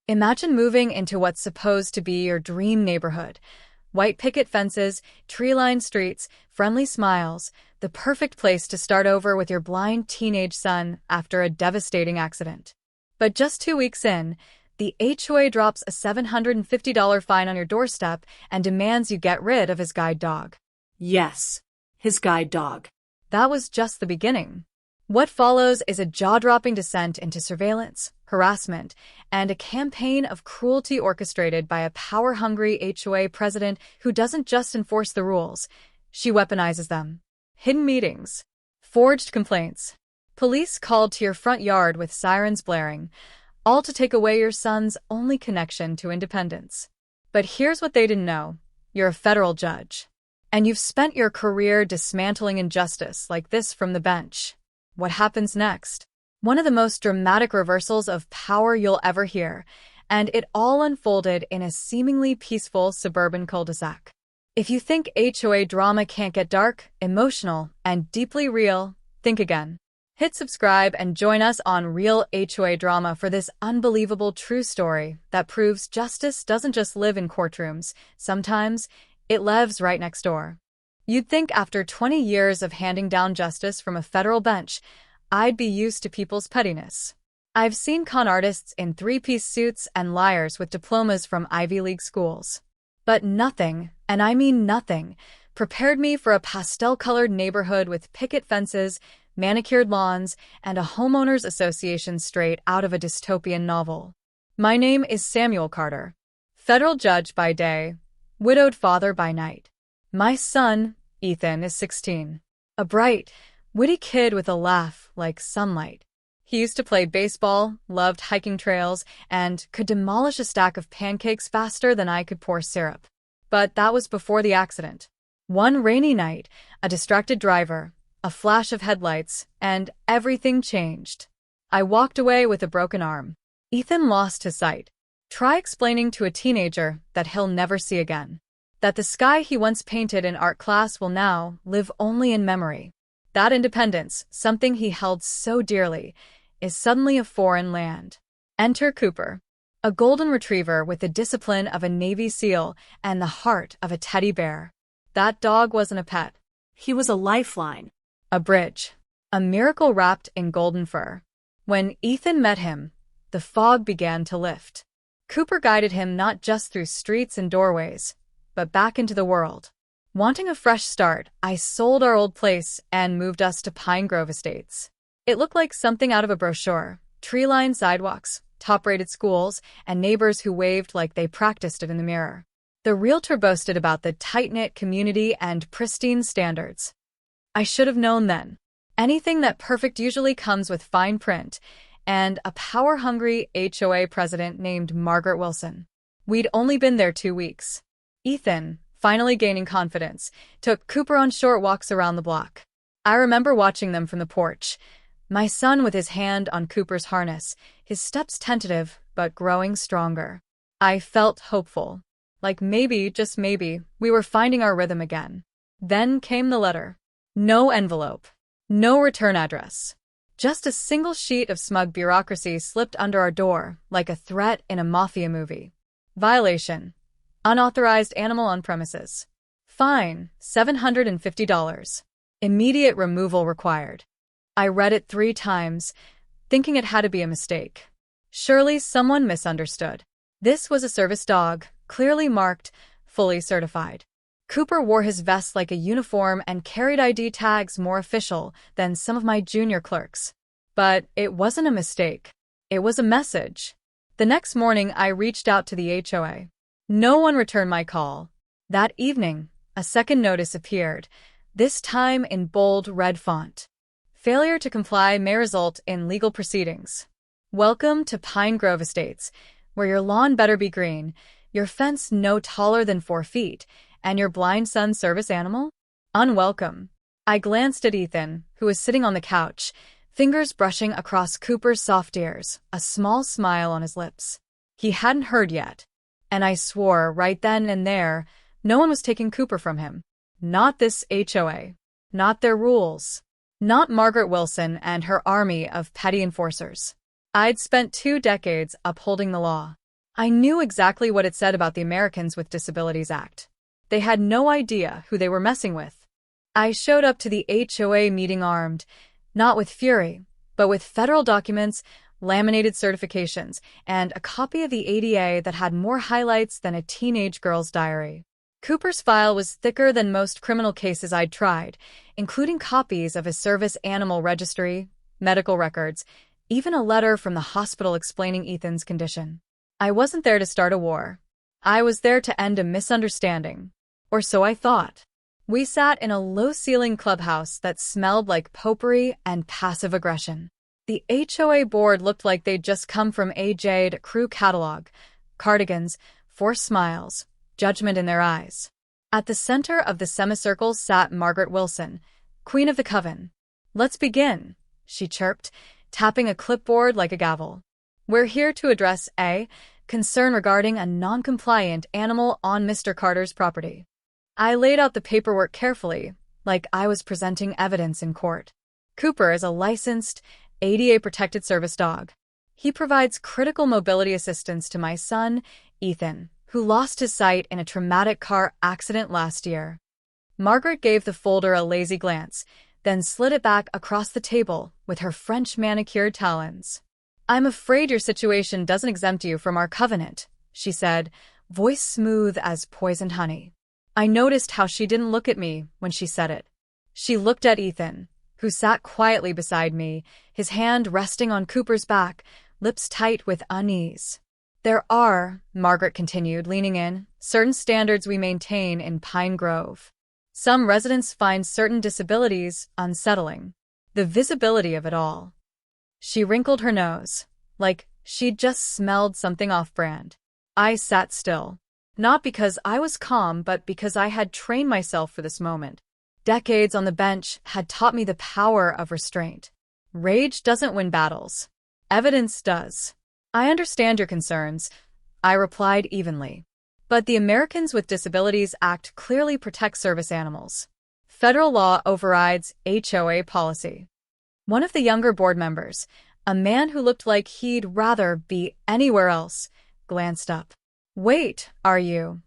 Imagine moving into what's supposed to be your dream neighborhood. White picket fences, tree-lined streets, friendly smiles, the perfect place to start over with your blind teenage son after a devastating accident. But just 2 weeks in, the HOA drops a $750 fine on your doorstep and demands you get rid of his guide dog. Yes, his guide dog. That was just the beginning. What follows is a jaw-dropping descent into surveillance, harassment, and a campaign of cruelty orchestrated by a power-hungry HOA president who doesn't just enforce the rules, she weaponizes them. Hidden meetings, forged complaints, police called to your front yard with sirens blaring, all to take away your son's only connection to independence. But here's what they didn't know. You're a federal judge. And you've spent your career dismantling injustice like this from the bench. What happens next? One of the most dramatic reversals of power you'll ever hear, and it all unfolded in a seemingly peaceful suburban cul-de-sac. If you think HOA drama can't get dark, emotional, and deeply real, think again. Hit subscribe and join us on Real HOA Drama for this unbelievable true story that proves justice doesn't just live in courtrooms. Sometimes, it lives right next door. You'd think after 20 years of handing down justice from a federal bench, I'd be used to people's pettiness. I've seen con artists in three-piece suits and liars with diplomas from Ivy League schools. But nothing, and I mean nothing, prepared me for a pastel-colored neighborhood with picket fences, manicured lawns, and a homeowners association straight out of a dystopian novel. My name is Samuel Carter, federal judge by day, widowed father by night. My son, Ethan, is 16. A bright, witty kid with a laugh like sunlight. He used to play baseball, loved hiking trails, and could demolish a stack of pancakes faster than I could pour syrup. But that was before the accident. One rainy night, a distracted driver, a flash of headlights, and everything changed. I walked away with a broken arm. Ethan lost his sight. Try explaining to a teenager that he'll never see again. That the sky he once painted in art class will now live only in memory. That independence, something he held so dearly, is suddenly a foreign land. Enter Cooper, a golden retriever with the discipline of a Navy SEAL and the heart of a teddy bear. That dog wasn't a pet. He was a lifeline. A bridge. A miracle wrapped in golden fur. When Ethan met him, the fog began to lift. Cooper guided him not just through streets and doorways, but back into the world. Wanting a fresh start, I sold our old place and moved us to Pine Grove Estates. It looked like something out of a brochure. Tree-lined sidewalks, top-rated schools, and neighbors who waved like they practiced it in the mirror. The realtor boasted about the tight-knit community and pristine standards. I should have known then. Anything that perfect usually comes with fine print, and a power-hungry HOA president named Margaret Wilson. We'd only been there 2 weeks. Ethan, finally gaining confidence, took Cooper on short walks around the block. I remember watching them from the porch. My son with his hand on Cooper's harness, his steps tentative but growing stronger. I felt hopeful. Like maybe, just maybe, we were finding our rhythm again. Then came the letter. No envelope. No return address. Just a single sheet of smug bureaucracy slipped under our door, like a threat in a mafia movie. Violation. Unauthorized animal on premises. Fine, $750. Immediate removal required. I read it 3 times, thinking it had to be a mistake. Surely someone misunderstood. This was a service dog, clearly marked, fully certified. Cooper wore his vest like a uniform and carried ID tags more official than some of my junior clerks. But it wasn't a mistake. It was a message. The next morning, I reached out to the HOA. No one returned my call. That evening, a second notice appeared, this time in bold red font. Failure to comply may result in legal proceedings. Welcome to Pine Grove Estates, where your lawn better be green, your fence no taller than 4 feet, and your blind son's service animal? Unwelcome. I glanced at Ethan, who was sitting on the couch, fingers brushing across Cooper's soft ears, a small smile on his lips. He hadn't heard yet. And I swore right then and there, no one was taking Cooper from him. Not this HOA. Not their rules. Not Margaret Wilson and her army of petty enforcers. I'd spent 2 decades upholding the law. I knew exactly what it said about the Americans with Disabilities Act. They had no idea who they were messing with. I showed up to the HOA meeting armed, not with fury, but with federal documents, laminated certifications, and a copy of the ADA that had more highlights than a teenage girl's diary. Cooper's file was thicker than most criminal cases I'd tried, including copies of his service animal registry, medical records, even a letter from the hospital explaining Ethan's condition. I wasn't there to start a war. I was there to end a misunderstanding. Or so I thought. We sat in a low-ceiling clubhouse that smelled like potpourri and passive aggression. The HOA board looked like they'd just come from a Jade Crew catalog. Cardigans, forced smiles, judgment in their eyes. At the center of the semicircle sat Margaret Wilson, Queen of the Coven. "Let's begin," she chirped, tapping a clipboard like a gavel. "We're here to address a concern regarding a non-compliant animal on Mr. Carter's property." I laid out the paperwork carefully, like I was presenting evidence in court. Cooper is a licensed, ADA-protected service dog. He provides critical mobility assistance to my son, Ethan, who lost his sight in a traumatic car accident last year. Margaret gave the folder a lazy glance, then slid it back across the table with her French manicured talons. "I'm afraid your situation doesn't exempt you from our covenant," she said, voice smooth as poisoned honey. I noticed how she didn't look at me when she said it. She looked at Ethan, who sat quietly beside me, his hand resting on Cooper's back, lips tight with unease. "There are," Margaret continued, leaning in, "certain standards we maintain in Pine Grove. Some residents find certain disabilities unsettling. The visibility of it all." She wrinkled her nose, like she'd just smelled something off-brand. I sat still. Not because I was calm, but because I had trained myself for this moment. Decades on the bench had taught me the power of restraint. Rage doesn't win battles. Evidence does. "I understand your concerns," I replied evenly. "But the Americans with Disabilities Act clearly protects service animals. Federal law overrides HOA policy." One of the younger board members, a man who looked like he'd rather be anywhere else, glanced up. "Wait, are you?"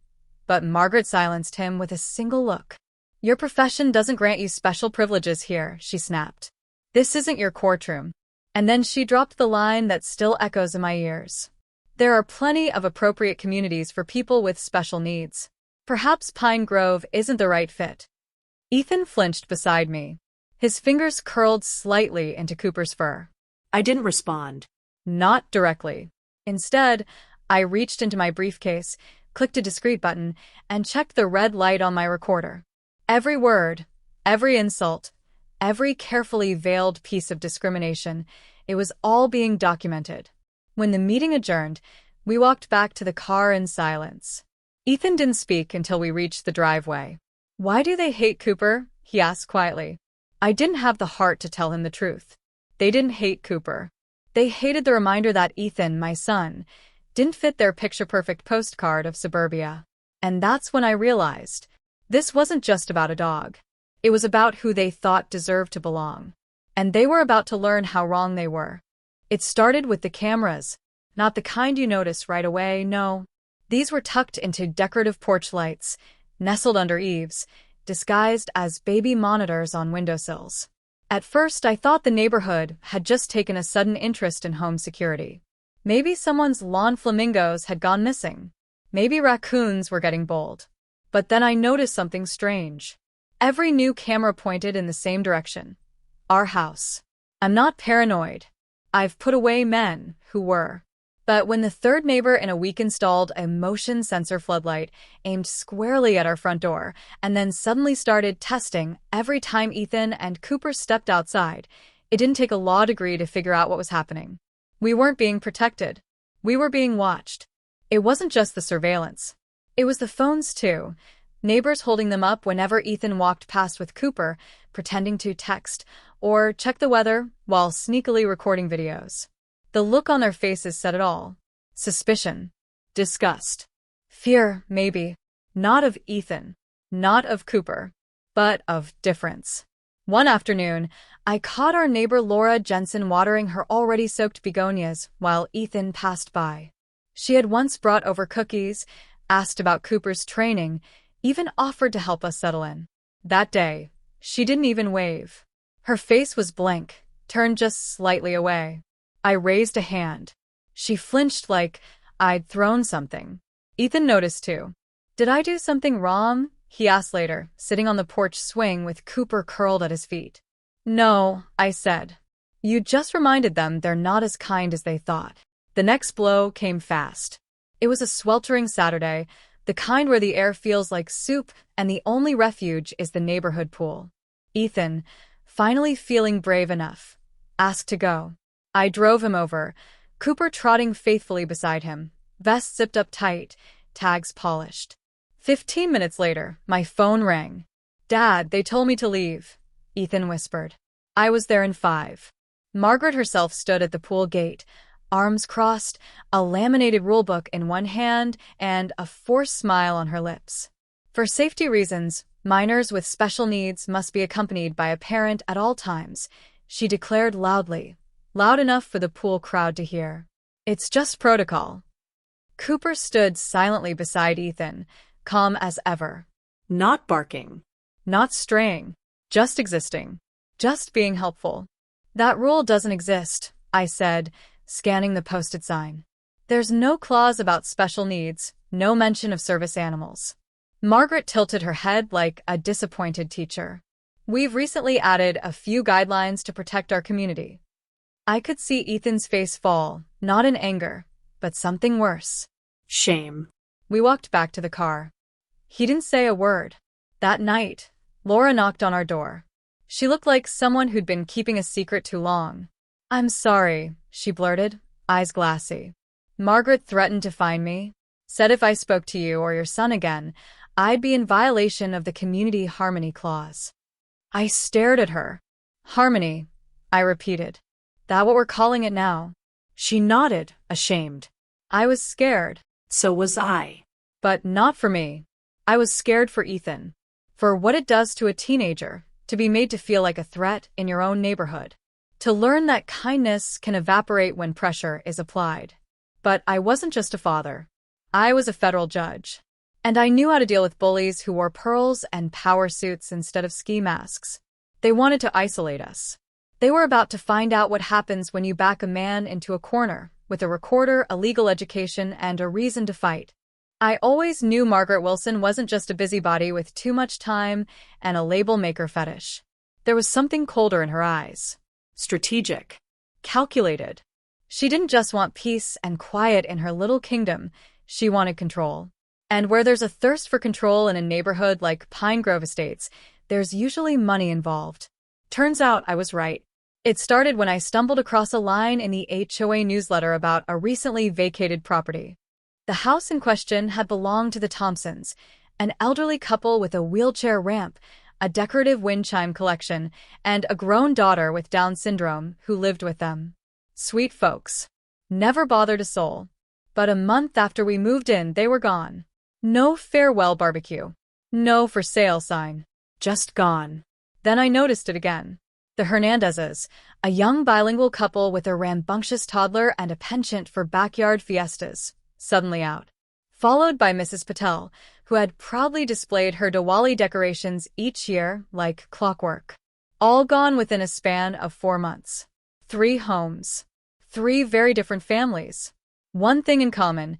But Margaret silenced him with a single look. "Your profession doesn't grant you special privileges here," she snapped. "This isn't your courtroom." And then she dropped the line that still echoes in my ears. "There are plenty of appropriate communities for people with special needs. Perhaps Pine Grove isn't the right fit." Ethan flinched beside me. His fingers curled slightly into Cooper's fur. I didn't respond. Not directly. Instead, I reached into my briefcase, clicked a discreet button, and checked the red light on my recorder. Every word, every insult, every carefully veiled piece of discrimination, it was all being documented. When the meeting adjourned, we walked back to the car in silence. Ethan didn't speak until we reached the driveway. "Why do they hate Cooper?" he asked quietly. I didn't have the heart to tell him the truth. They didn't hate Cooper. They hated the reminder that Ethan, my son, didn't fit their picture-perfect postcard of suburbia. And that's when I realized, this wasn't just about a dog. It was about who they thought deserved to belong. And they were about to learn how wrong they were. It started with the cameras, not the kind you notice right away, no. These were tucked into decorative porch lights, nestled under eaves, disguised as baby monitors on windowsills. At first, I thought the neighborhood had just taken a sudden interest in home security. Maybe someone's lawn flamingos had gone missing. Maybe raccoons were getting bold. But then I noticed something strange. Every new camera pointed in the same direction. Our house. I'm not paranoid. I've put away men who were. But when the third neighbor in a week installed a motion sensor floodlight aimed squarely at our front door and then suddenly started testing every time Ethan and Cooper stepped outside, it didn't take a law degree to figure out what was happening. We weren't being protected. We were being watched. It wasn't just the surveillance. It was the phones too. Neighbors holding them up whenever Ethan walked past with Cooper, pretending to text or check the weather while sneakily recording videos. The look on their faces said it all. Suspicion. Disgust. Fear, maybe. Not of Ethan. Not of Cooper. But of difference. One afternoon, I caught our neighbor Laura Jensen watering her already soaked begonias while Ethan passed by. She had once brought over cookies, asked about Cooper's training, even offered to help us settle in. That day, she didn't even wave. Her face was blank, turned just slightly away. I raised a hand. She flinched like I'd thrown something. Ethan noticed too. "Did I do something wrong?" he asked later, sitting on the porch swing with Cooper curled at his feet. "No," I said. "You just reminded them they're not as kind as they thought." The next blow came fast. It was a sweltering Saturday, the kind where the air feels like soup and the only refuge is the neighborhood pool. Ethan, finally feeling brave enough, asked to go. I drove him over, Cooper trotting faithfully beside him, vest zipped up tight, tags polished. 15 minutes later, my phone rang. "Dad, they told me to leave," Ethan whispered. I was there in 5. Margaret herself stood at the pool gate, arms crossed, a laminated rulebook in one hand, and a forced smile on her lips. For safety reasons, minors with special needs must be accompanied by a parent at all times, she declared loudly, loud enough for the pool crowd to hear. "It's just protocol." Cooper stood silently beside Ethan, calm as ever. Not barking. Not straying. Just existing. Just being helpful. "That rule doesn't exist," I said, scanning the posted sign. "There's no clause about special needs, no mention of service animals." Margaret tilted her head like a disappointed teacher. "We've recently added a few guidelines to protect our community." I could see Ethan's face fall, not in anger, but something worse. Shame. We walked back to the car. He didn't say a word. That night, Laura knocked on our door. She looked like someone who'd been keeping a secret too long. "I'm sorry," she blurted, eyes glassy. "Margaret threatened to fine me. Said if I spoke to you or your son again, I'd be in violation of the Community Harmony Clause." I stared at her. "Harmony," I repeated. "That what we're calling it now?" She nodded, ashamed. I was scared. So was I. But not for me. I was scared for Ethan. For what it does to a teenager, to be made to feel like a threat in your own neighborhood. To learn that kindness can evaporate when pressure is applied. But I wasn't just a father. I was a federal judge. And I knew how to deal with bullies who wore pearls and power suits instead of ski masks. They wanted to isolate us. They were about to find out what happens when you back a man into a corner, with a recorder, a legal education, and a reason to fight. I always knew Margaret Wilson wasn't just a busybody with too much time and a label maker fetish. There was something colder in her eyes. Strategic. Calculated. She didn't just want peace and quiet in her little kingdom, she wanted control. And where there's a thirst for control in a neighborhood like Pine Grove Estates, there's usually money involved. Turns out I was right. It started when I stumbled across a line in the HOA newsletter about a recently vacated property. The house in question had belonged to the Thompsons, an elderly couple with a wheelchair ramp, a decorative wind chime collection, and a grown daughter with Down syndrome who lived with them. Sweet folks. Never bothered a soul. But a month after we moved in, they were gone. No farewell barbecue. No for sale sign. Just gone. Then I noticed it again. The Hernandezes, a young bilingual couple with a rambunctious toddler and a penchant for backyard fiestas, suddenly out. Followed by Mrs. Patel, who had proudly displayed her Diwali decorations each year like clockwork. All gone within a span of 4 months. 3 homes. 3 very different families. One thing in common,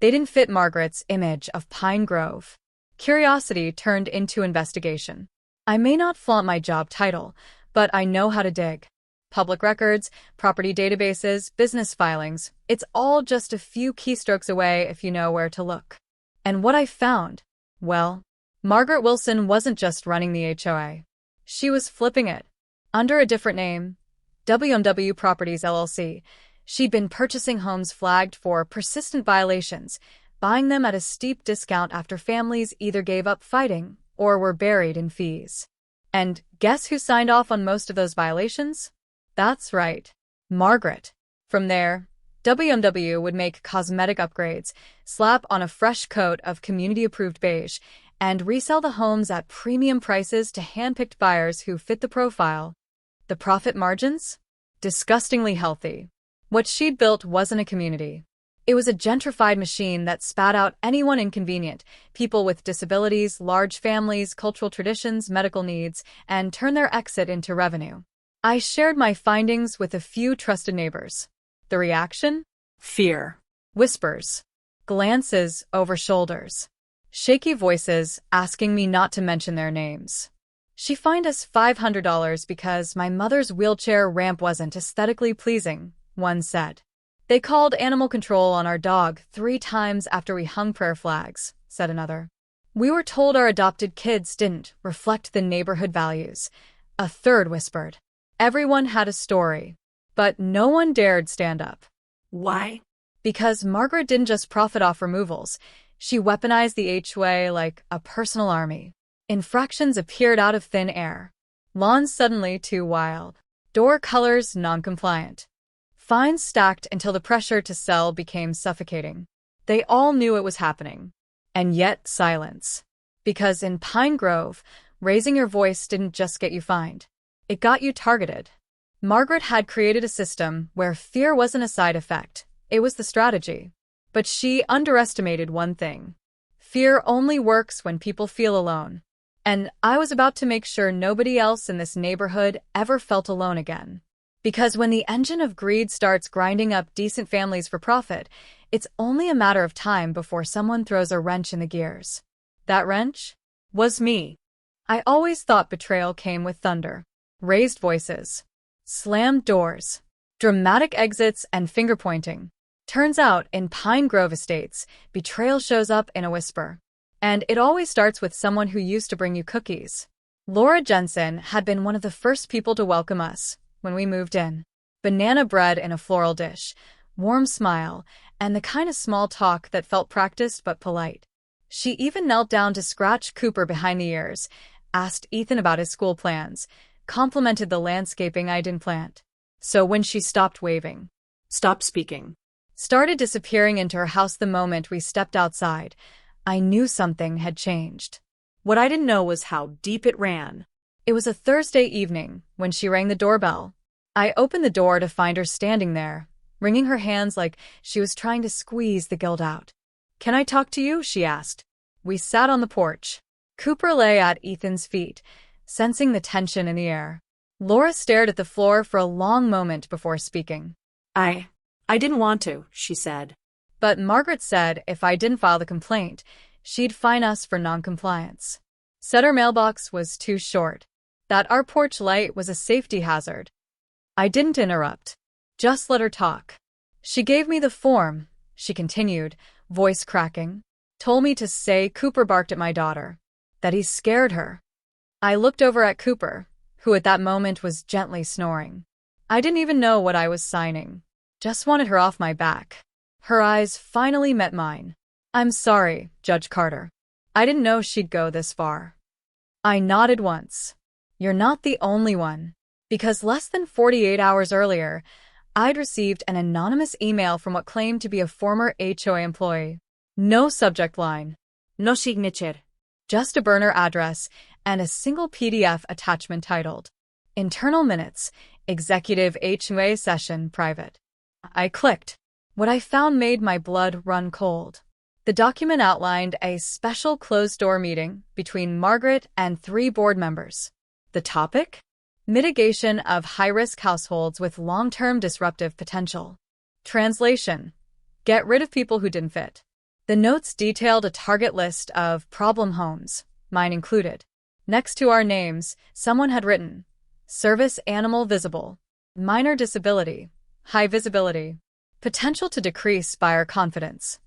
they didn't fit Margaret's image of Pine Grove. Curiosity turned into investigation. I may not flaunt my job title, but I know how to dig. Public records, property databases, business filings, it's all just a few keystrokes away if you know where to look. And what I found? Well, Margaret Wilson wasn't just running the HOA. She was flipping it. Under a different name, WMW Properties LLC, she'd been purchasing homes flagged for persistent violations, buying them at a steep discount after families either gave up fighting or were buried in fees. And guess who signed off on most of those violations? That's right, Margaret. From there, WMW would make cosmetic upgrades, slap on a fresh coat of community-approved beige, and resell the homes at premium prices to hand-picked buyers who fit the profile. The profit margins? Disgustingly healthy. What she'd built wasn't a community. It was a gentrified machine that spat out anyone inconvenient, people with disabilities, large families, cultural traditions, medical needs, and turned their exit into revenue. I shared my findings with a few trusted neighbors. The reaction? Fear. Whispers. Glances over shoulders. Shaky voices asking me not to mention their names. She fined us $500 because my mother's wheelchair ramp wasn't aesthetically pleasing, one said. They called animal control on our dog 3 times after we hung prayer flags, said another. We were told our adopted kids didn't reflect the neighborhood values, a third whispered. Everyone had a story, but no one dared stand up. Why? Because Margaret didn't just profit off removals, she weaponized the HOA like a personal army. Infractions appeared out of thin air. Lawns suddenly too wild. Door colors non-compliant. Fines stacked until the pressure to sell became suffocating. They all knew it was happening. And yet silence. Because in Pine Grove, raising your voice didn't just get you fined. It got you targeted. Margaret had created a system where fear wasn't a side effect. It was the strategy. But she underestimated one thing. Fear only works when people feel alone. And I was about to make sure nobody else in this neighborhood ever felt alone again. Because when the engine of greed starts grinding up decent families for profit, it's only a matter of time before someone throws a wrench in the gears. That wrench? Was me. I always thought betrayal came with thunder. Raised voices. Slammed doors. Dramatic exits and finger-pointing. Turns out, in Pine Grove Estates, betrayal shows up in a whisper. And it always starts with someone who used to bring you cookies. Laura Jensen had been one of the first people to welcome us when we moved in. Banana bread in a floral dish, warm smile, and the kind of small talk that felt practiced but polite. She even knelt down to scratch Cooper behind the ears, asked Ethan about his school plans, complimented the landscaping I didn't plant. So when she stopped waving, Stop speaking. started disappearing into her house the moment we stepped outside, I knew something had changed. What I didn't know was how deep it ran. It was a Thursday evening when she rang the doorbell. I opened the door to find her standing there, wringing her hands like she was trying to squeeze the guilt out. "Can I talk to you?" she asked. We sat on the porch. Cooper lay at Ethan's feet, sensing the tension in the air. Laura stared at the floor for a long moment before speaking. I didn't want to," she said. But Margaret said if I didn't file the complaint, she'd fine us for noncompliance. Said our mailbox was too short. That our porch light was a safety hazard. I didn't interrupt. Just let her talk. She gave me the form, she continued, voice cracking. Told me to say Cooper barked at my daughter. That he scared her. I looked over at Cooper, who at that moment was gently snoring. I didn't even know what I was signing. Just wanted her off my back. Her eyes finally met mine. "I'm sorry, Judge Carter. I didn't know she'd go this far." I nodded once. "You're not the only one." Because less than 48 hours earlier, I'd received an anonymous email from what claimed to be a former HOA employee. No subject line. No signature. Just a burner address and a single PDF attachment titled, "Internal Minutes, Executive HOA Session Private." I clicked. What I found made my blood run cold. The document outlined a special closed-door meeting between Margaret and 3 board members. The topic? Mitigation of high-risk households with long-term disruptive potential. Translation: get rid of people who didn't fit. The notes detailed a target list of problem homes, mine included. Next to our names, someone had written, service animal visible, minor disability, high visibility, potential to decrease buyer confidence.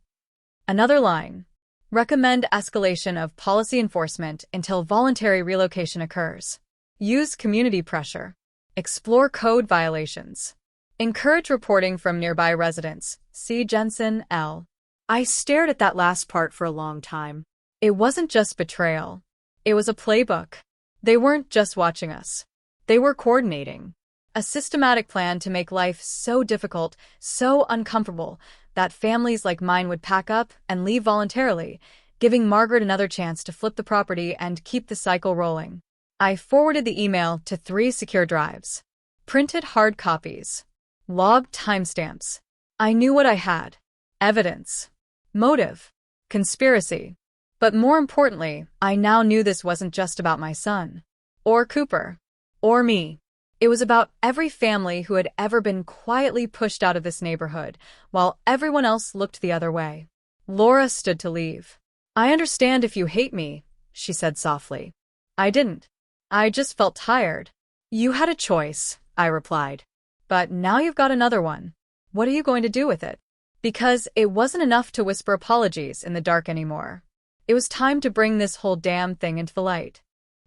Another line, recommend escalation of policy enforcement until voluntary relocation occurs. Use community pressure. Explore code violations. Encourage reporting from nearby residents. See Jensen L. I stared at that last part for a long time. It wasn't just betrayal. It was a playbook. They weren't just watching us. They were coordinating. A systematic plan to make life so difficult, so uncomfortable, that families like mine would pack up and leave voluntarily, giving Margaret another chance to flip the property and keep the cycle rolling. I forwarded the email to 3 secure drives. Printed hard copies. Logged timestamps. I knew what I had. evidence, motive, conspiracy. But more importantly, I now knew this wasn't just about my son, or Cooper, or me. It was about every family who had ever been quietly pushed out of this neighborhood, while everyone else looked the other way. Laura stood to leave. "I understand if you hate me," she said softly. "I didn't. I just felt tired." "You had a choice," I replied. "But now you've got another one. What are you going to do with it?" Because it wasn't enough to whisper apologies in the dark anymore. It was time to bring this whole damn thing into the light.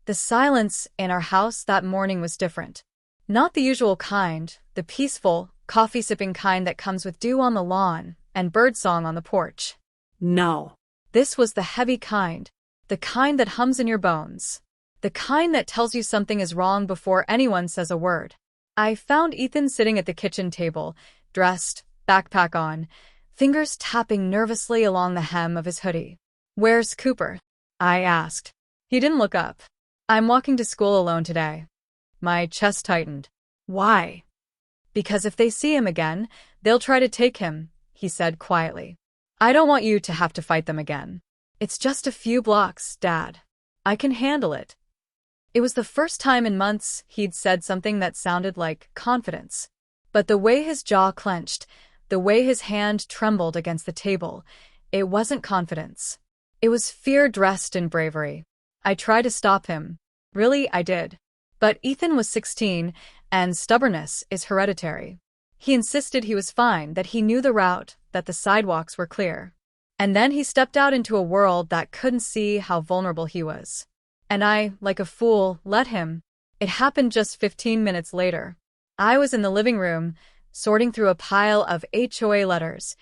The silence in our house that morning was different. Not the usual kind, the peaceful, coffee-sipping kind that comes with dew on the lawn and birdsong on the porch. No. This was the heavy kind, the kind that hums in your bones, the kind that tells you something is wrong before anyone says a word. I found Ethan sitting at the kitchen table, dressed, backpack on, fingers tapping nervously along the hem of his hoodie. "Where's Cooper?" I asked. He didn't look up. "I'm walking to school alone today." My chest tightened. Why? "Because if they see him again, they'll try to take him," he said quietly. "I don't want you to have to fight them again. It's just a few blocks, Dad. I can handle it." It was the first time in months he'd said something that sounded like confidence. But the way his jaw clenched, the way his hand trembled against the table, it wasn't confidence. It was fear dressed in bravery. I tried to stop him. Really, I did. But Ethan was 16, and stubbornness is hereditary. He insisted he was fine, that he knew the route, that the sidewalks were clear. And then he stepped out into a world that couldn't see how vulnerable he was. And I, like a fool, let him. It happened just 15 minutes later. I was in the living room, sorting through a pile of HOA letters,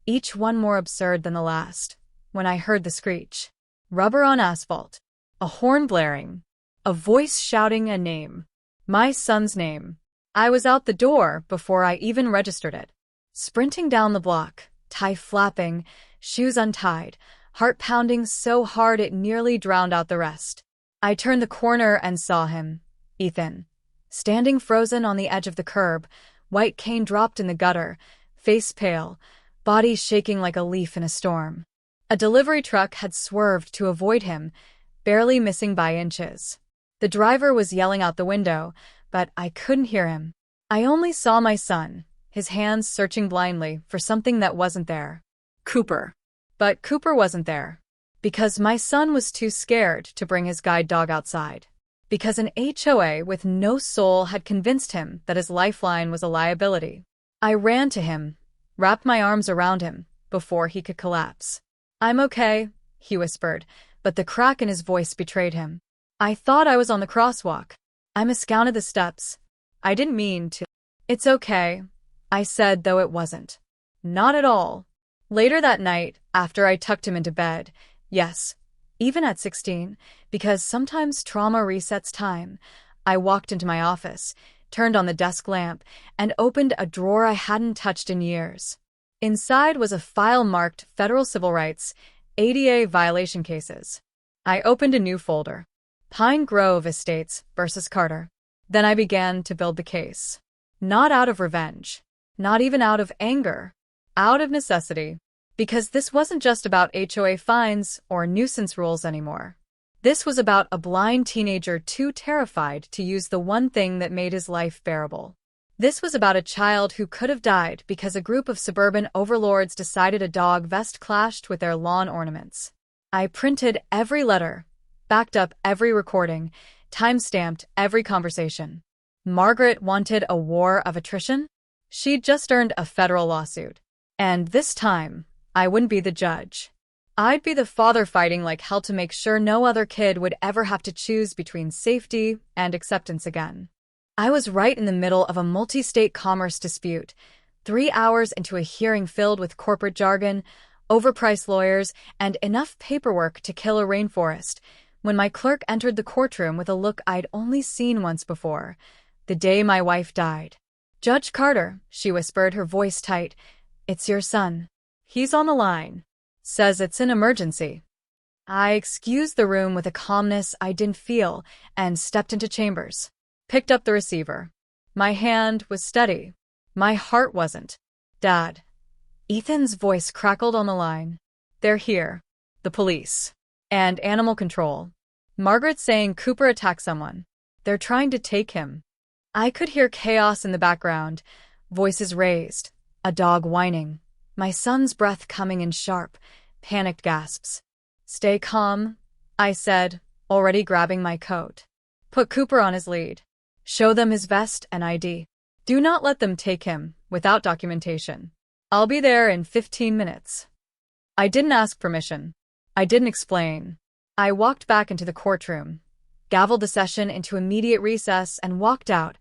each one more absurd than the last, when I heard the screech. Rubber on asphalt. A horn blaring. A voice shouting a name. My son's name. I was out the door before I even registered it. Sprinting down the block, tie flapping, shoes untied, heart pounding so hard it nearly drowned out the rest. I turned the corner and saw him, Ethan, standing frozen on the edge of the curb, white cane dropped in the gutter, face pale, body shaking like a leaf in a storm. A delivery truck had swerved to avoid him, barely missing by inches. The driver was yelling out the window, but I couldn't hear him. I only saw my son, his hands searching blindly for something that wasn't there. Cooper. But Cooper wasn't there. Because my son was too scared to bring his guide dog outside. Because an HOA with no soul had convinced him that his lifeline was a liability. I ran to him, wrapped my arms around him, before he could collapse. "I'm okay," he whispered, but the crack in his voice betrayed him. "I thought I was on the crosswalk. I miscounted the steps. I didn't mean to." "It's okay," I said, though it wasn't. Not at all. Later that night, after I tucked him into bed, yes, even at 16, because sometimes trauma resets time, I walked into my office, turned on the desk lamp, and opened a drawer I hadn't touched in years. Inside was a file marked Federal Civil Rights, ADA violation cases. I opened a new folder. Pine Grove Estates versus Carter. Then I began to build the case. Not out of revenge. Not even out of anger. Out of necessity. Because this wasn't just about HOA fines or nuisance rules anymore. This was about a blind teenager too terrified to use the one thing that made his life bearable. This was about a child who could have died because a group of suburban overlords decided a dog vest clashed with their lawn ornaments. I printed every letter, backed up every recording, time-stamped every conversation. Margaret wanted a war of attrition? She'd just earned a federal lawsuit. And this time, I wouldn't be the judge. I'd be the father fighting like hell to make sure no other kid would ever have to choose between safety and acceptance again. I was right in the middle of a multi-state commerce dispute, 3 hours into a hearing filled with corporate jargon, overpriced lawyers, and enough paperwork to kill a rainforest, when my clerk entered the courtroom with a look I'd only seen once before, the day my wife died. "Judge Carter," she whispered, her voice tight, "it's your son. He's on the line. Says it's an emergency." I excused the room with a calmness I didn't feel and stepped into chambers. Picked up the receiver. My hand was steady. My heart wasn't. "Dad, Ethan's voice crackled on the line. They're here. The police. And animal control. Margaret's saying Cooper attacked someone. They're trying to take him. I could hear chaos in the background, voices raised, a dog whining, my son's breath coming in sharp, panicked gasps. Stay calm, I said, already grabbing my coat. Put Cooper on his lead. Show them his vest and ID. Do not let them take him without documentation. I'll be there in 15 minutes. I didn't ask permission. I didn't explain. I walked back into the courtroom, gavelled the session into immediate recess, and walked out,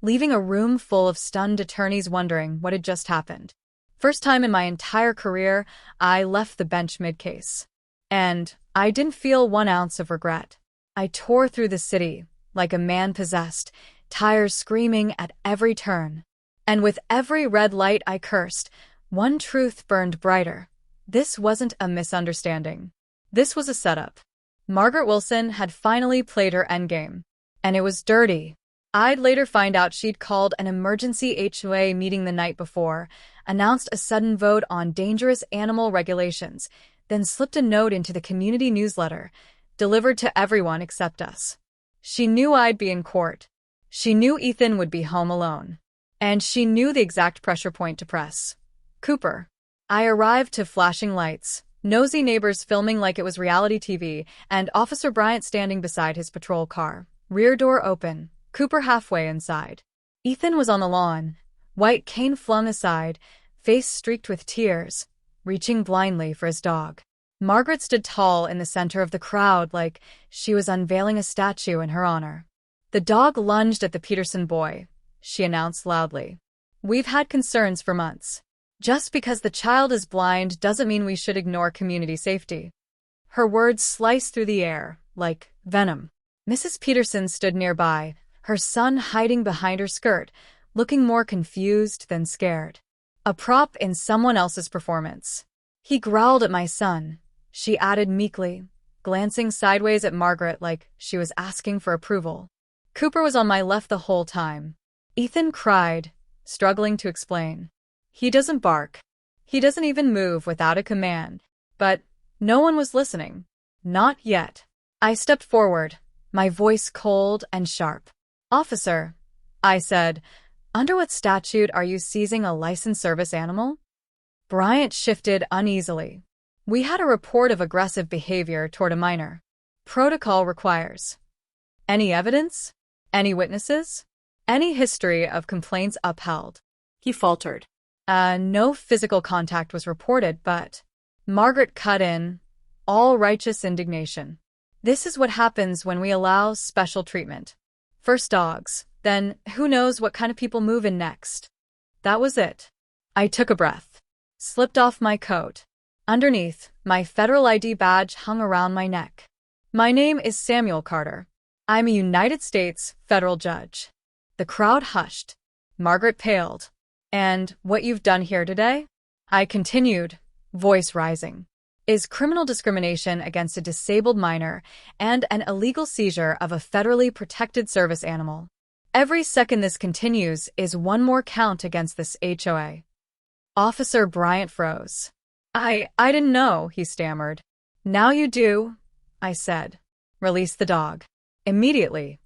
leaving a room full of stunned attorneys wondering what had just happened. First time in my entire career, I left the bench mid-case. And I didn't feel 1 ounce of regret. I tore through the city, like a man possessed, tires screaming at every turn. And with every red light I cursed, one truth burned brighter. This wasn't a misunderstanding. This was a setup. Margaret Wilson had finally played her endgame. And it was dirty. I'd later find out she'd called an emergency HOA meeting the night before, announced a sudden vote on dangerous animal regulations, then slipped a note into the community newsletter, delivered to everyone except us. She knew I'd be in court. She knew Ethan would be home alone. And she knew the exact pressure point to press. Cooper. I arrived to flashing lights, nosy neighbors filming like it was reality TV, and Officer Bryant standing beside his patrol car, rear door open, Cooper halfway inside. Ethan was on the lawn, white cane flung aside, face streaked with tears, reaching blindly for his dog. Margaret stood tall in the center of the crowd like she was unveiling a statue in her honor. The dog lunged at the Peterson boy, she announced loudly. We've had concerns for months. Just because the child is blind doesn't mean we should ignore community safety. Her words sliced through the air, like venom. Mrs. Peterson stood nearby, her son hiding behind her skirt, looking more confused than scared. A prop in someone else's performance. He growled at my son, she added meekly, glancing sideways at Margaret like she was asking for approval. Cooper was on my left the whole time. Ethan cried, struggling to explain. He doesn't bark. He doesn't even move without a command. But no one was listening. Not yet. I stepped forward, my voice cold and sharp. Officer, I said, under what statute are you seizing a licensed service animal? Bryant shifted uneasily. We had a report of aggressive behavior toward a minor. Protocol requires. Any evidence? Any witnesses? Any history of complaints upheld? He faltered. No physical contact was reported, but Margaret cut in, all righteous indignation. This is what happens when we allow special treatment. First dogs, then who knows what kind of people move in next. That was it. I took a breath, slipped off my coat. Underneath, my federal ID badge hung around my neck. My name is Samuel Carter. I'm a United States federal judge. The crowd hushed. Margaret paled. And what you've done here today? I continued, voice rising, is criminal discrimination against a disabled minor and an illegal seizure of a federally protected service animal. Every second this continues is one more count against this HOA. Officer Bryant froze. I didn't know, he stammered. Now you do, I said. Release the dog. Immediately.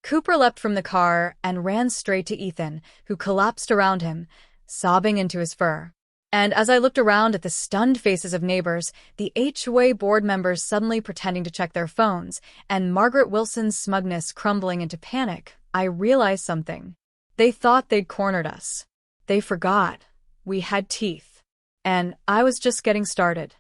Cooper leapt from the car and ran straight to Ethan, who collapsed around him, sobbing into his fur. And as I looked around at the stunned faces of neighbors, the HOA board members suddenly pretending to check their phones, and Margaret Wilson's smugness crumbling into panic, I realized something. They thought they'd cornered us. They forgot. We had teeth. And I was just getting started.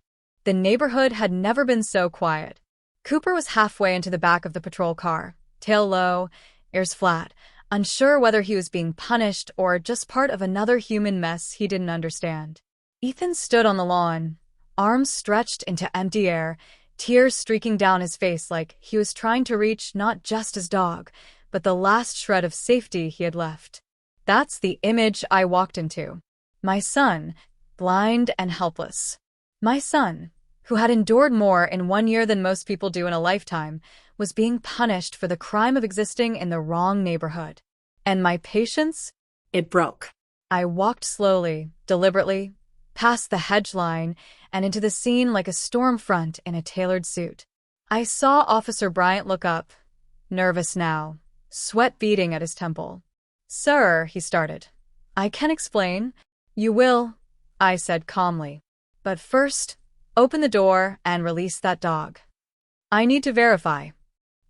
The neighborhood had never been so quiet. Cooper was halfway into the back of the patrol car, tail low, ears flat, unsure whether he was being punished or just part of another human mess he didn't understand. Ethan stood on the lawn, arms stretched into empty air, tears streaking down his face like he was trying to reach not just his dog, but the last shred of safety he had left. That's the image I walked into. My son, blind and helpless. My son, who had endured more in 1 year than most people do in a lifetime, was being punished for the crime of existing in the wrong neighborhood. And my patience? It broke. I walked slowly, deliberately, past the hedge line, and into the scene like a storm front in a tailored suit. I saw Officer Bryant look up, nervous now, sweat beading at his temple. "Sir," he started. "I can explain." "You will," I said calmly. "But first, open the door and release that dog. I need to verify."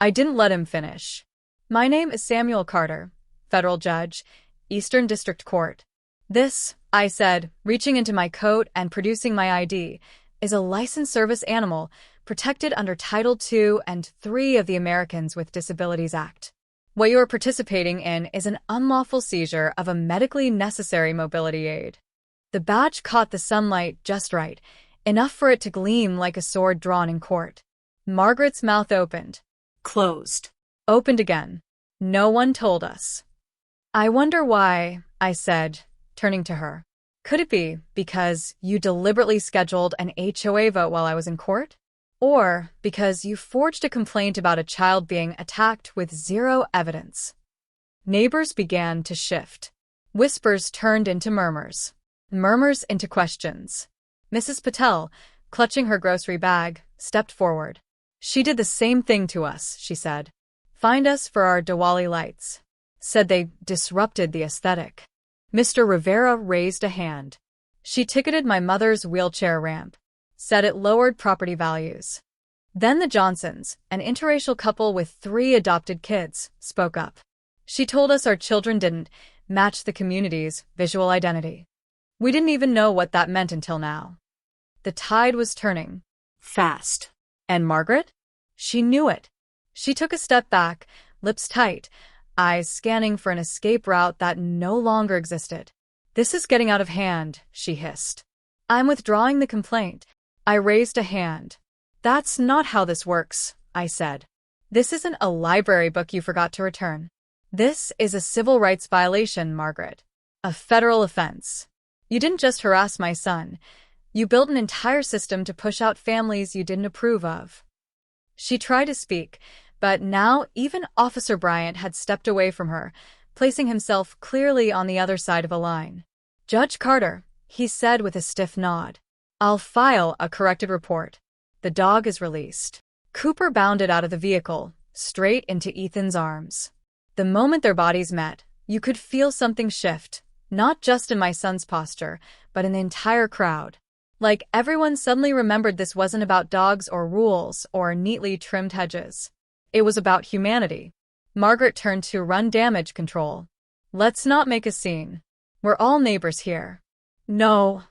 I didn't let him finish. "My name is Samuel Carter, federal judge, Eastern District Court. This," I said, reaching into my coat and producing my ID, "is a licensed service animal protected under Title II and III of the Americans with Disabilities Act. What you are participating in is an unlawful seizure of a medically necessary mobility aid." The badge caught the sunlight just right, enough for it to gleam like a sword drawn in court. Margaret's mouth opened. Closed. Opened again. "No one told us." "I wonder why," I said, turning to her. "Could it be because you deliberately scheduled an HOA vote while I was in court? Or because you forged a complaint about a child being attacked with zero evidence?" Neighbors began to shift. Whispers turned into murmurs. Murmurs into questions. Mrs. Patel, clutching her grocery bag, stepped forward. "She did the same thing to us," she said. "Fined us for our Diwali lights. Said they disrupted the aesthetic." Mr. Rivera raised a hand. "She ticketed my mother's wheelchair ramp. Said it lowered property values." Then the Johnsons, an interracial couple with 3 adopted kids, spoke up. "She told us our children didn't match the community's visual identity. We didn't even know what that meant until now." The tide was turning. Fast. And Margaret? She knew it. She took a step back, lips tight, eyes scanning for an escape route that no longer existed. "This is getting out of hand," she hissed. "I'm withdrawing the complaint." I raised a hand. "That's not how this works," I said. "This isn't a library book you forgot to return. This is a civil rights violation, Margaret. A federal offense. You didn't just harass my son. You built an entire system to push out families you didn't approve of." She tried to speak, but now even Officer Bryant had stepped away from her, placing himself clearly on the other side of a line. "Judge Carter," he said with a stiff nod, "I'll file a corrected report. The dog is released." Cooper bounded out of the vehicle, straight into Ethan's arms. The moment their bodies met, you could feel something shift, not just in my son's posture, but in the entire crowd. Like everyone suddenly remembered this wasn't about dogs or rules or neatly trimmed hedges. It was about humanity. Margaret turned to run damage control. "Let's not make a scene. We're all neighbors here." "No,"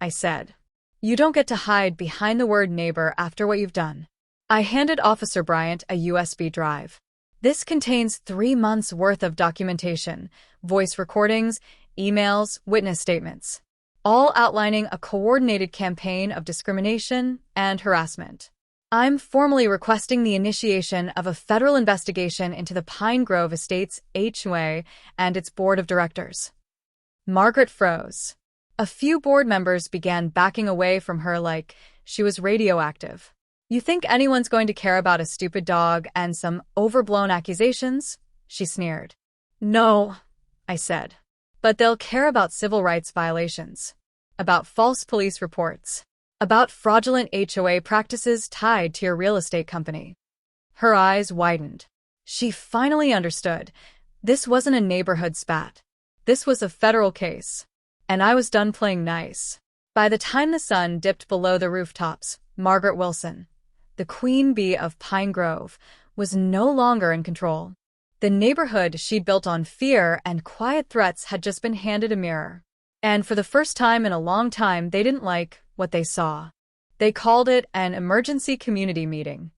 I said. "You don't get to hide behind the word neighbor after what you've done." I handed Officer Bryant a USB drive. "This contains 3 months' worth of documentation, voice recordings, emails, witness statements, all outlining a coordinated campaign of discrimination and harassment. I'm formally requesting the initiation of a federal investigation into the Pine Grove Estates HOA and its board of directors." Margaret froze. A few board members began backing away from her like she was radioactive. "You think anyone's going to care about a stupid dog and some overblown accusations?" she sneered. "No," I said. "But they'll care about civil rights violations, about false police reports, about fraudulent HOA practices tied to your real estate company." Her eyes widened. She finally understood. This wasn't a neighborhood spat. This was a federal case. And I was done playing nice. By the time the sun dipped below the rooftops, Margaret Wilson, the queen bee of Pine Grove, was no longer in control. The neighborhood she'd built on fear and quiet threats had just been handed a mirror. And for the first time in a long time, they didn't like what they saw. They called it an emergency community meeting.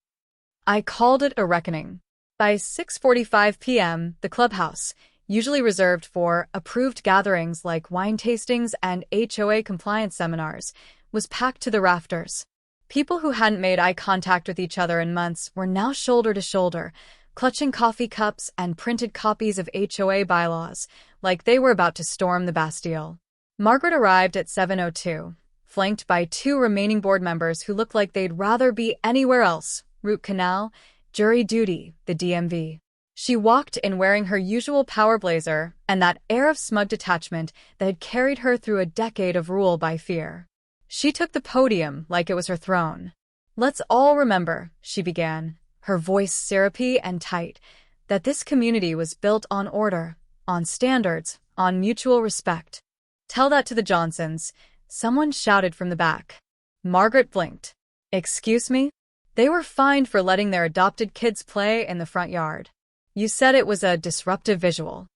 I called it a reckoning. By 6:45 p.m., the clubhouse, usually reserved for approved gatherings like wine tastings and HOA compliance seminars, was packed to the rafters. People who hadn't made eye contact with each other in months were now shoulder to shoulder, clutching coffee cups and printed copies of HOA bylaws, like they were about to storm the Bastille. Margaret arrived at 7:02, flanked by 2 remaining board members who looked like they'd rather be anywhere else: root canal, jury duty, the DMV. She walked in wearing her usual power blazer and that air of smug detachment that had carried her through a decade of rule by fear. She took the podium like it was her throne. "Let's all remember," she began, her voice syrupy and tight, "that this community was built on order, on standards, on mutual respect." "Tell that to the Johnsons," someone shouted from the back. Margaret blinked. "Excuse me?" They were fined for letting their adopted kids play in the front yard. "You said it was a disruptive visual."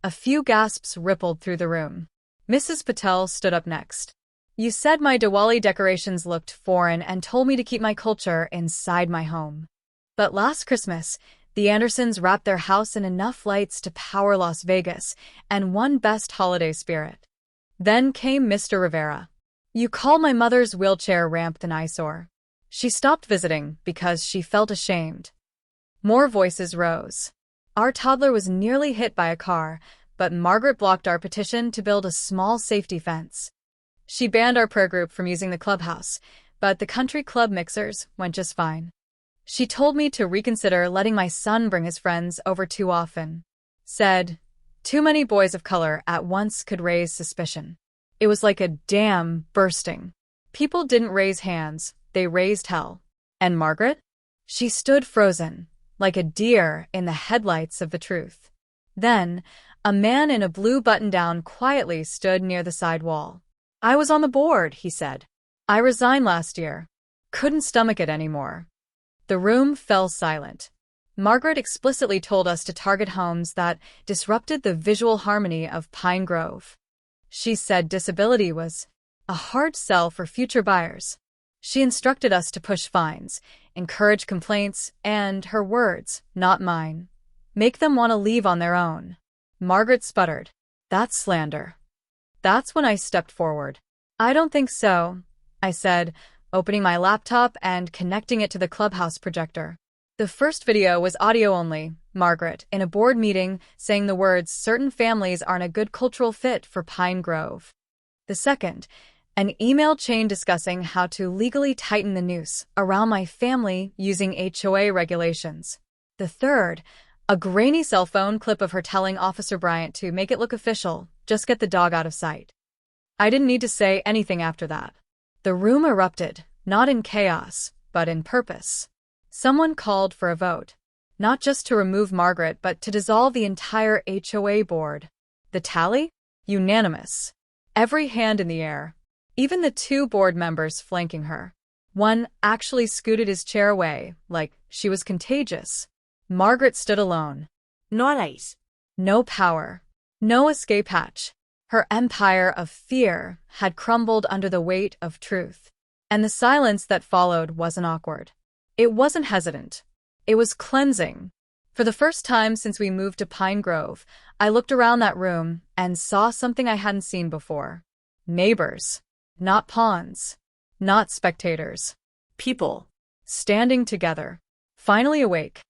A few gasps rippled through the room. Mrs. Patel stood up next. "You said my Diwali decorations looked foreign and told me to keep my culture inside my home. But last Christmas, the Andersons wrapped their house in enough lights to power Las Vegas and won Best Holiday Spirit." Then came Mr. Rivera. "You call my mother's wheelchair ramp an eyesore." She stopped visiting because she felt ashamed. More voices rose. "Our toddler was nearly hit by a car, but Margaret blocked our petition to build a small safety fence. She banned our prayer group from using the clubhouse, but the country club mixers went just fine. She told me to reconsider letting my son bring his friends over too often. Said, too many boys of color at once could raise suspicion." It was like a dam bursting. People didn't raise hands, they raised hell. And Margaret? She stood frozen, like a deer in the headlights of the truth. Then, a man in a blue button-down quietly stood near the side wall. "I was on the board," he said. "I resigned last year. Couldn't stomach it anymore." The room fell silent. Margaret explicitly told us to target homes that disrupted the visual harmony of Pine Grove. She said disability was a hard sell for future buyers. She instructed us to push fines, encourage complaints, and, her words, not mine, make them want to leave on their own. Margaret sputtered. "That's slander." That's when I stepped forward. "I don't think so," I said, opening my laptop and connecting it to the clubhouse projector. The first video was audio only, Margaret, in a board meeting, saying the words, "Certain families aren't a good cultural fit for Pine Grove." The second, an email chain discussing how to legally tighten the noose around my family using HOA regulations. The third, a grainy cell phone clip of her telling Officer Bryant to make it look official, just get the dog out of sight. I didn't need to say anything after that. The room erupted, not in chaos, but in purpose. Someone called for a vote, not just to remove Margaret, but to dissolve the entire HOA board. The tally? Unanimous. Every hand in the air. Even the two board members flanking her. One actually scooted his chair away, like she was contagious. Margaret stood alone. No allies. No power. No escape hatch. Her empire of fear had crumbled under the weight of truth. And the silence that followed wasn't awkward. It wasn't hesitant. It was cleansing. For the first time since we moved to Pine Grove, I looked around that room and saw something I hadn't seen before. Neighbors. Not pawns. Not spectators. People. Standing together. Finally awake.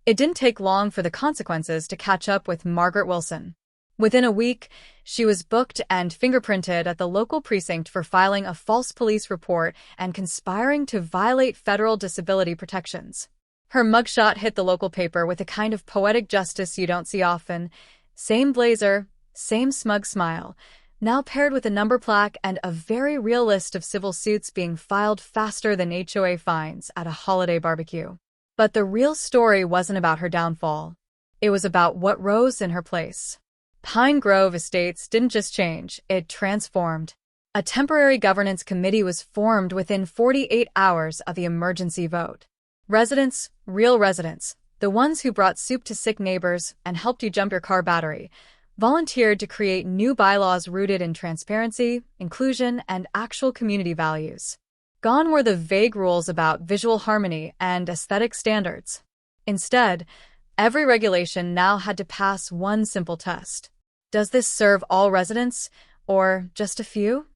It didn't take long for the consequences to catch up with Margaret Wilson. Within a week, she was booked and fingerprinted at the local precinct for filing a false police report and conspiring to violate federal disability protections. Her mugshot hit the local paper with a kind of poetic justice you don't see often. Same blazer, same smug smile, now paired with a number plaque and a very real list of civil suits being filed faster than HOA fines at a holiday barbecue. But the real story wasn't about her downfall. It was about what rose in her place. Pine Grove Estates didn't just change, it transformed. A temporary governance committee was formed within 48 hours of the emergency vote. Residents, real residents, the ones who brought soup to sick neighbors and helped you jump your car battery, volunteered to create new bylaws rooted in transparency, inclusion, and actual community values. Gone were the vague rules about visual harmony and aesthetic standards. Instead, every regulation now had to pass one simple test. Does this serve all residents, or just a few?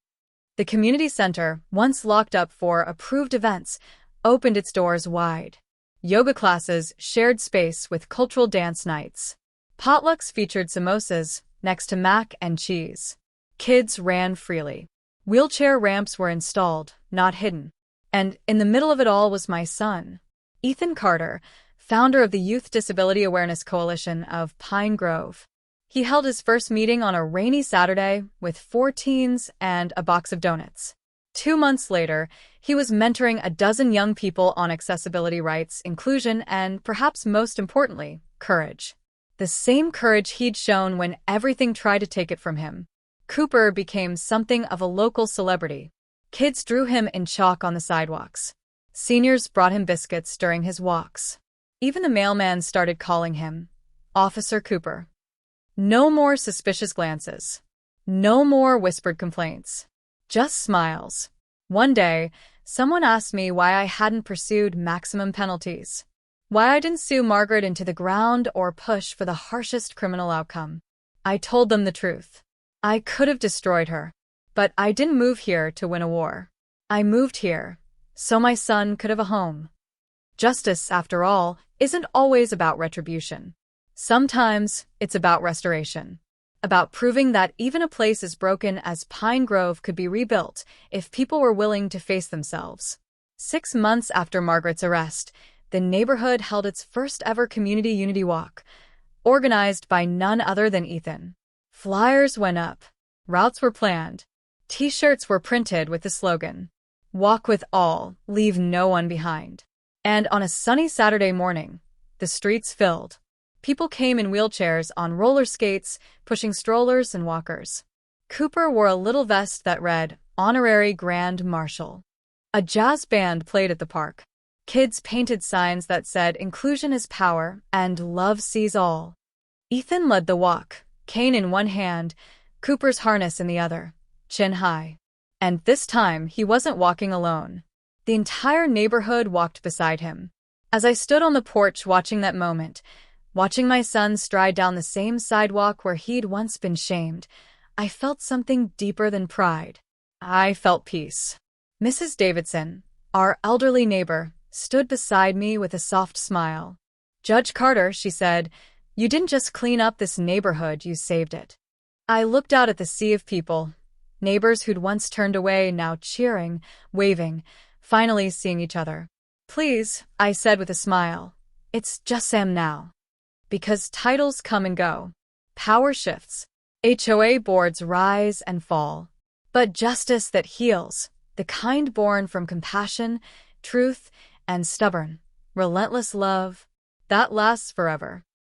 The community center, once locked up for approved events, opened its doors wide. Yoga classes shared space with cultural dance nights. Potlucks featured samosas next to mac and cheese. Kids ran freely. Wheelchair ramps were installed, not hidden. And in the middle of it all was my son, Ethan Carter, founder of the Youth Disability Awareness Coalition of Pine Grove. He held his first meeting on a rainy Saturday with 4 teens and a box of donuts. 2 months later, he was mentoring a dozen young people on accessibility rights, inclusion, and, perhaps most importantly, courage. The same courage he'd shown when everything tried to take it from him. Cooper became something of a local celebrity. Kids drew him in chalk on the sidewalks. Seniors brought him biscuits during his walks. Even the mailman started calling him Officer Cooper. No more suspicious glances. No more whispered complaints. Just smiles. One day, someone asked me why I hadn't pursued maximum penalties. Why I didn't sue Margaret into the ground or push for the harshest criminal outcome. I told them the truth. I could have destroyed her. But I didn't move here to win a war. I moved here so my son could have a home. Justice, after all, isn't always about retribution. Sometimes it's about restoration. About proving that even a place as broken as Pine Grove could be rebuilt if people were willing to face themselves. 6 months after Margaret's arrest, the neighborhood held its first ever community unity walk, organized by none other than Ethan. Flyers went up. Routes were planned. T-shirts were printed with the slogan, "Walk with all, leave no one behind." And on a sunny Saturday morning, the streets filled. People came in wheelchairs, on roller skates, pushing strollers and walkers. Cooper wore a little vest that read, "Honorary Grand Marshal." A jazz band played at the park. Kids painted signs that said, "Inclusion is power," and "Love sees all." Ethan led the walk, cane in one hand, Cooper's harness in the other, chin high. And this time, he wasn't walking alone. The entire neighborhood walked beside him. As I stood on the porch watching that moment, watching my son stride down the same sidewalk where he'd once been shamed, I felt something deeper than pride. I felt peace. Mrs. Davidson, our elderly neighbor, stood beside me with a soft smile. "Judge Carter," she said, "you didn't just clean up this neighborhood, you saved it." I looked out at the sea of people, neighbors who'd once turned away, now cheering, waving, finally seeing each other. "Please," I said with a smile, "it's just Sam now." Because titles come and go. Power shifts. HOA boards rise and fall. But justice that heals, the kind born from compassion, truth, and stubborn, relentless love, that lasts forever.